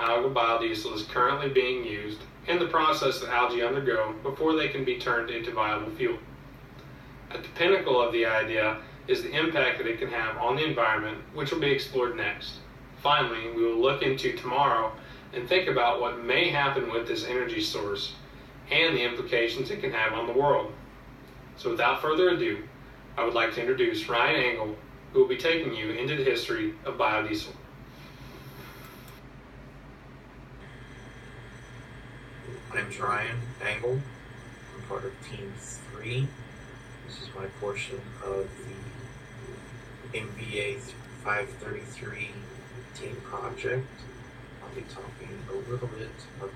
algal biodiesel is currently being used and the process that algae undergo before they can be turned into viable fuel. At the pinnacle of the idea is the impact that it can have on the environment, which will be explored next. Finally, we will look into tomorrow and think about what may happen with this energy source and the implications it can have on the world. So without further ado, I would like to introduce Ryan Engel, who will be taking you into the history of biodiesel. My name is Ryan Engel. I'm part of Team 3. This is my portion of the MBA 533 team project. I'll be talking a little bit about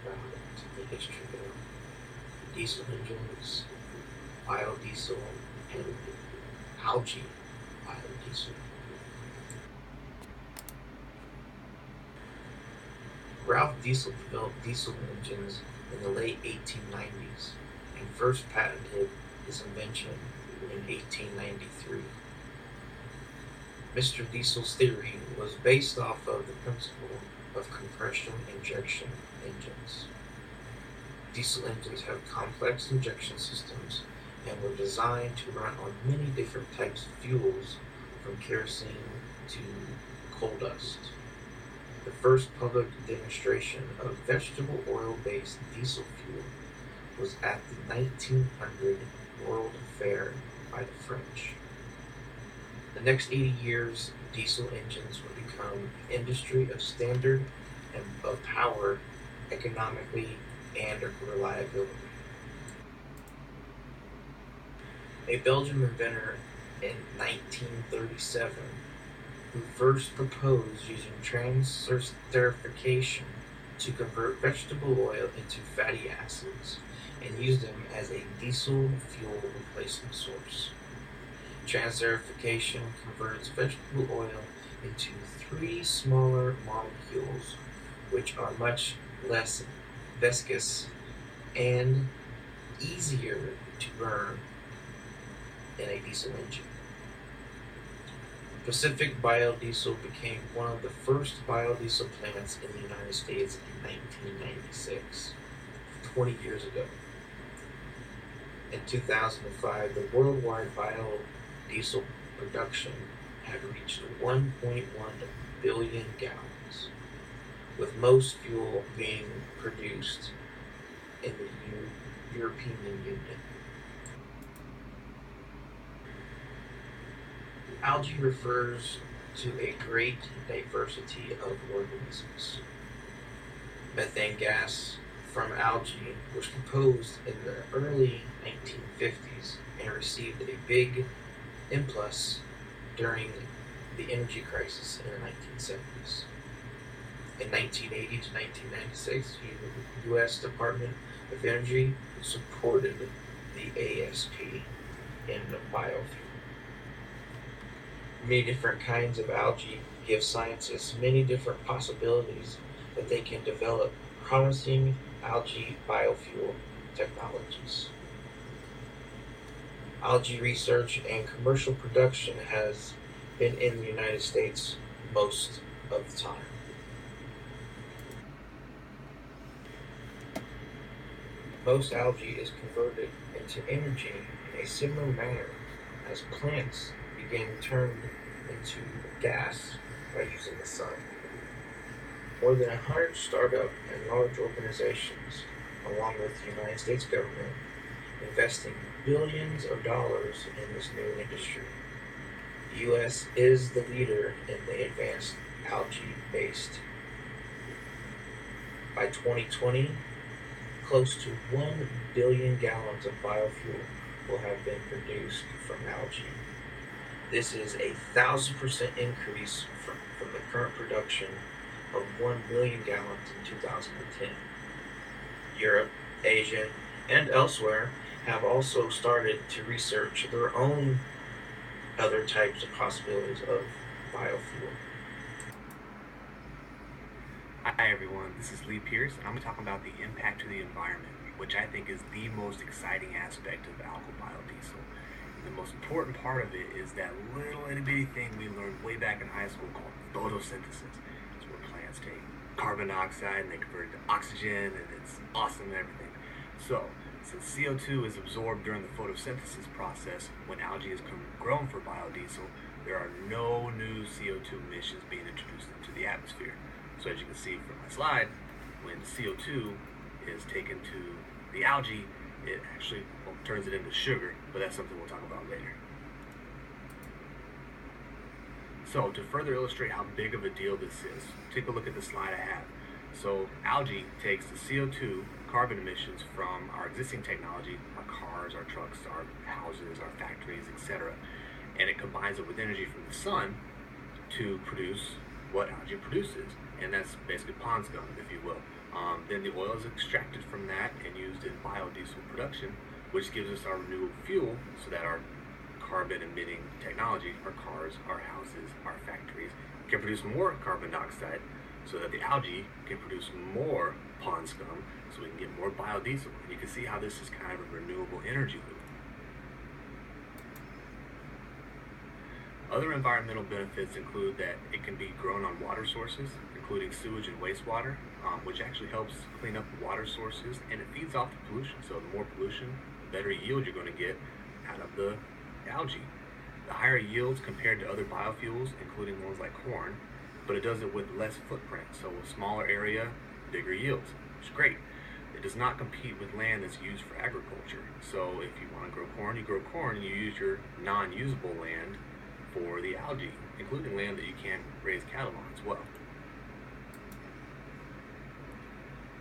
the history of diesel engines, biodiesel, and algae biodiesel. Ralph Diesel developed diesel engines in the late 1890s and first patented his invention in 1893. Mr. Diesel's theory was based off of the principle of compression injection engines. Diesel engines have complex injection systems and were designed to run on many different types of fuels, from kerosene to coal dust. The first public demonstration of vegetable oil-based diesel fuel was at the 1900 World Fair by the French. The next 80 years, diesel engines would become an industry of standard and of power economically and reliability. A Belgian inventor in 1937 who first proposed using transesterification to convert vegetable oil into fatty acids and use them as a diesel fuel replacement source. Transesterification converts vegetable oil into 3 smaller molecules, which are much less viscous and easier to burn in a diesel engine. Pacific Biodiesel became one of the first biodiesel plants in the United States in 1996, 20 years ago. In 2005, the worldwide biodiesel production had reached 1.1 billion gallons, with most fuel being produced in the European Union. Algae refers to a great diversity of organisms. Methane gas from algae was composed in the early 1950s and received a big impulse during the energy crisis in the 1970s. In 1980 to 1996, the U.S. Department of Energy supported the ASP in biofuel. Many different kinds of algae give scientists many different possibilities that they can develop promising algae biofuel technologies. Algae research and commercial production has been in the United States most of the time. Most algae is converted into energy in a similar manner as plants began turned into gas by using the sun. More than 100 startup and large organizations, along with the United States government, investing billions of dollars in this new industry. The U.S. is the leader in the advanced algae-based. By 2020, close to 1 billion gallons of biofuel will have been produced from algae. This is a 1,000% increase from the current production of 1 million gallons in 2010. Europe, Asia, and elsewhere have also started to research their own other types of possibilities of biofuel. Hi everyone, this is Lee Pierce, and I'm going to talk about the impact to the environment, which I think is the most exciting aspect of algal biodiesel. The most important part of it is that little itty bitty thing we learned way back in high school called photosynthesis. It's where plants take carbon dioxide and they convert it to oxygen, and it's awesome and everything. So, since CO2 is absorbed during the photosynthesis process when algae is grown for biodiesel, there are no new CO2 emissions being introduced into the atmosphere. So as you can see from my slide, when CO2 is taken to the algae, it actually turns it into sugar, but that's something we'll talk about later. So to further illustrate how big of a deal this is, take a look at the slide I have. So algae takes the CO2 carbon emissions from our existing technology, our cars, our trucks, our houses, our factories, etc., and it combines it with energy from the sun to produce what algae produces, and that's basically pond scum, if you will. Then the oil is extracted from that and used in biodiesel production, which gives us our renewable fuel so that our carbon-emitting technology, our cars, our houses, our factories, can produce more carbon dioxide so that the algae can produce more pond scum so we can get more biodiesel. And you can see how this is kind of a renewable energy loop. Other environmental benefits include that it can be grown on water sources, including sewage and wastewater, which actually helps clean up water sources, and it feeds off the pollution. So the more pollution, the better yield you're going to get out of the algae. The higher yields compared to other biofuels, including ones like corn, but it does it with less footprint. So a smaller area, bigger yields, which is great. It does not compete with land that's used for agriculture. So if you want to grow corn, and you use your non-usable land for the algae, including land that you can't raise cattle on as well.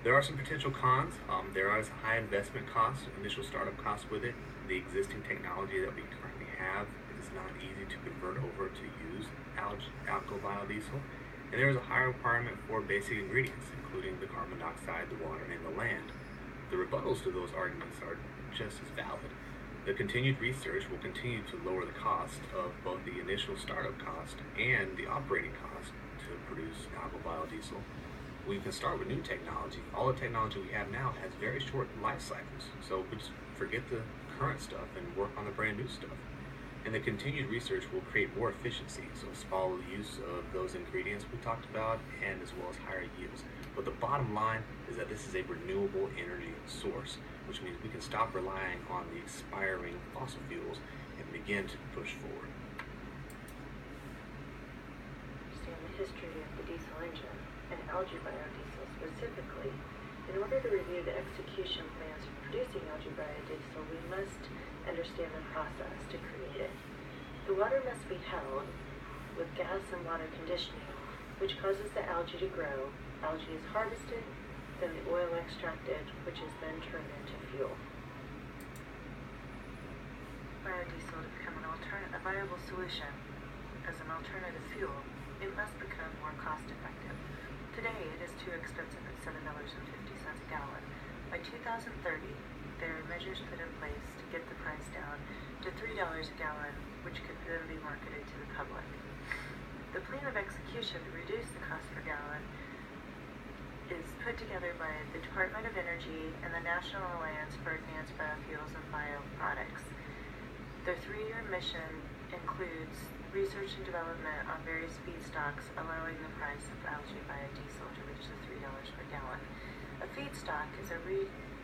There are some potential cons. There are high investment costs, initial startup costs with it. The existing technology that we currently have is not easy to convert over to use algal biodiesel. And there is a higher requirement for basic ingredients, including the carbon dioxide, the water, and the land. The rebuttals to those arguments are just as valid. The continued research will continue to lower the cost of both the initial startup cost and the operating cost to produce algal biodiesel. We can start with new technology. All the technology we have now has very short life cycles, so we just forget the current stuff and work on the brand new stuff. And the continued research will create more efficiency, so follow the use of those ingredients we talked about, and as well as higher yields. But the bottom line is that this is a renewable energy source, which means we can stop relying on the expiring fossil fuels and begin to push forward. Understand the history of the diesel engine and algae biodiesel specifically. In order to review the execution plans for producing algae biodiesel, we must understand the process to create it. The water must be held with gas and water conditioning, which causes the algae to grow. Algae is harvested, then the oil extracted, which is then turned into fuel. Biodiesel to become a viable solution as an alternative fuel, it must become more cost-effective. Today, it is too expensive at $7.50 a gallon. By 2030, there are measures put in place to get the price down to $3 a gallon, which could then be marketed to the public. The plan of execution to reduce the cost per gallon is put together by the Department of Energy and the National Alliance for Advanced Biofuels and Bioproducts. Their 3-year mission includes research and development on various feedstocks, allowing the price of algae biodiesel to reach the $3 per gallon. A feedstock is a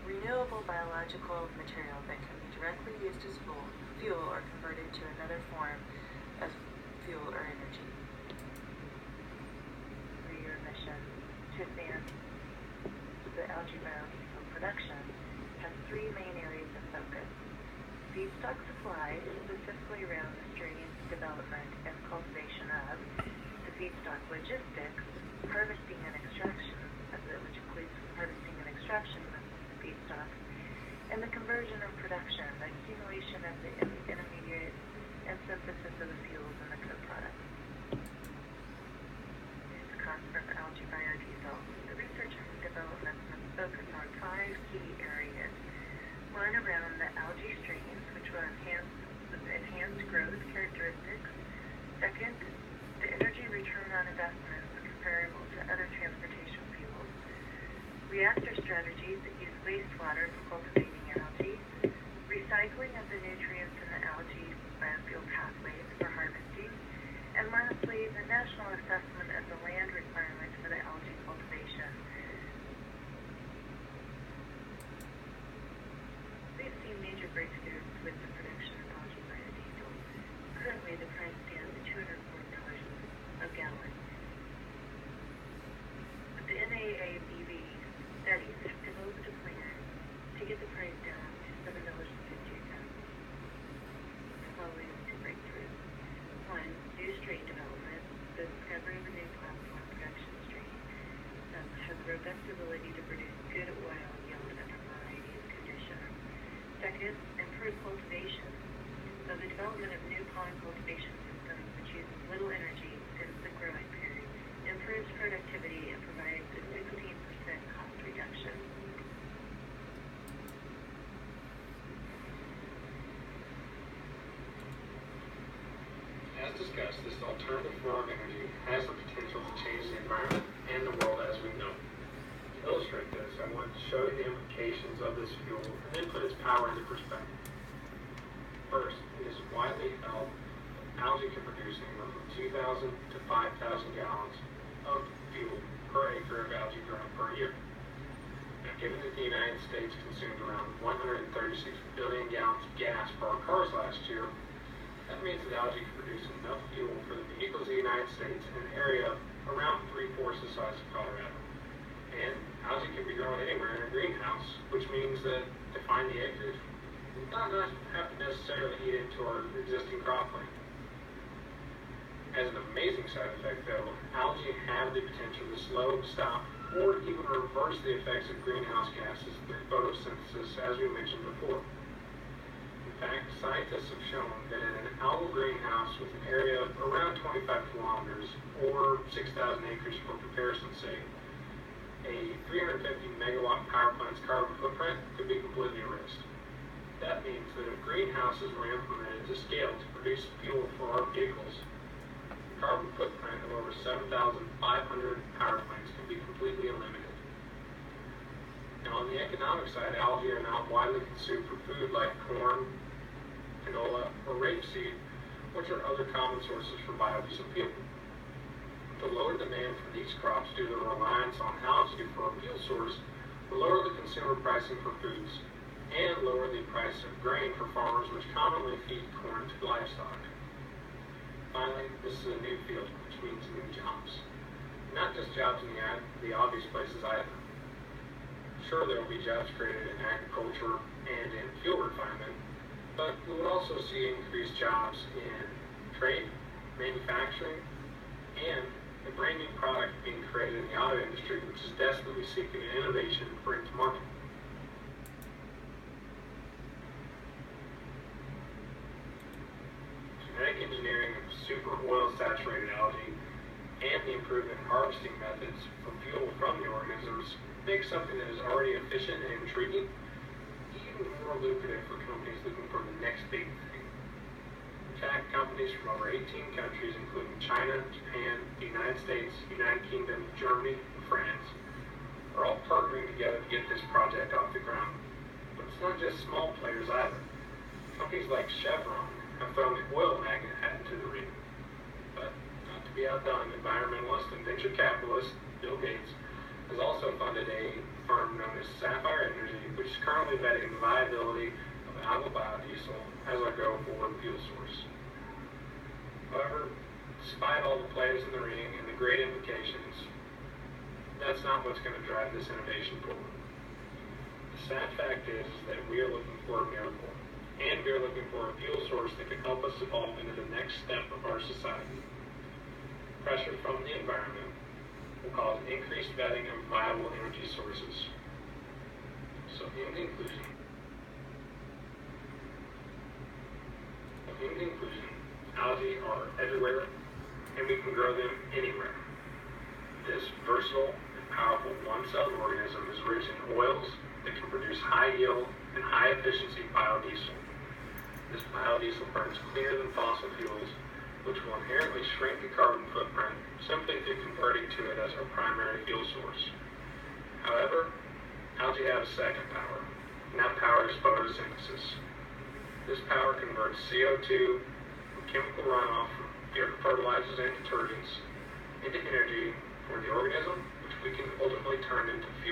renewable biological material that can be directly used as fuel or converted to another form of fuel or energy. 3-year mission to advance the algae biodiesel production has 3 main areas of focus. Feedstock supply, specifically around the stream development and cultivation of, the feedstock logistics, harvesting and extraction, which includes harvesting and extraction of the feedstock, and the conversion or production, the accumulation of the intermediate and synthesis of the fuels and the co-products. Here's the cost for algae biodiesel. The research and development must focus on 5 key areas. 1, around the algae streams, which will enhance growth characteristics. 2nd, the energy return on investments comparable to other transportation fuels. Reactor strategies that use wastewater for cultivating algae. Recycling of the nutrients in the algae biofuel pathways for harvesting. And lastly, the national assessment of the land requirements for the algae cultivation. breakthrough with the production of algae biodiesel. Currently, the price stands at $240 a gallon. The NAABV studies have developed a plan to get the price down to $7.58. Following two breakthroughs. One, new strain development. The discovery of a new platform production strain has a robust ability to produce good oil yield under a variety of conditions. Second, improved cultivation. So the development of new pond cultivation systems which uses little energy since the growing period improves productivity and provides a 16% cost reduction. As discussed, this alternative form of energy has the potential to change the environment and the world as we know it. To illustrate this, I want to show you the implications of this fuel and then put its power into perspective. First, it is widely held that algae can produce anywhere from 2,000 to 5,000 gallons of fuel per acre of algae grown per year. Now, given that the United States consumed around 136 billion gallons of gas for our cars last year, that means that algae can produce enough fuel for the vehicles of the United States in an area around 3/4 the size of Colorado. And algae can be grown anywhere in a greenhouse, which means that to find the acreage, we do not have to necessarily eat into our existing cropland. As an amazing side effect, though, algae have the potential to slow, stop, or even reverse the effects of greenhouse gases through photosynthesis, as we mentioned before. In fact, scientists have shown that in an algal greenhouse with an area of around 25 kilometers, or 6,000 acres for comparison's sake, a 350 megawatt power plant's carbon footprint could be completely erased. That means that if greenhouses were implemented to scale to produce fuel for our vehicles, the carbon footprint of over 7,500 power plants can be completely eliminated. Now, on the economic side, algae are now widely consumed for food like corn, canola, or rapeseed, which are other common sources for biodiesel fuel. The lower demand for these crops due to the reliance on algae for a fuel source will lower the consumer pricing for foods and lower the price of grain for farmers which commonly feed corn to livestock. Finally, this is a new field, which means new jobs. Not just jobs in the obvious places either. Sure, there will be jobs created in agriculture and in fuel refinement, but we will also see increased jobs in trade, manufacturing, and a brand new product being created in the auto industry, which is desperately seeking an innovation to bring to market. Genetic engineering of super oil-saturated algae and the improvement in harvesting methods for fuel from the organisms makes something that is already efficient and intriguing even more lucrative for companies looking for the next big thing. In fact, companies from over 18 countries, including China, Japan, the United States, United Kingdom, Germany, and France, are all partnering together to get this project off the ground. But it's not just small players either. Companies like Chevron have thrown the oil magnet hat into the ring. But not to be outdone, environmentalist and venture capitalist Bill Gates has also funded a firm known as Sapphire Energy, which is currently vetting the viability of algal biodiesel as our go-forward fuel source. However, despite all the players in the ring and the great implications, that's not what's going to drive this innovation forward. The sad fact is that we are looking for a miracle, and we are looking for a fuel source that can help us evolve into the next step of our society. Pressure from the environment will cause increased vetting of viable energy sources. So in conclusion, algae are everywhere, and we can grow them anywhere. This versatile and powerful one-celled organism is rich in oils that can produce high yield and high efficiency biodiesel. This biodiesel burns cleaner than fossil fuels, which will inherently shrink the carbon footprint simply through converting to it as our primary fuel source. However, algae have a second power, and that power is photosynthesis. This power converts CO2 from chemical runoff from fertilizers and detergents into energy for the organism, which we can ultimately turn into fuel.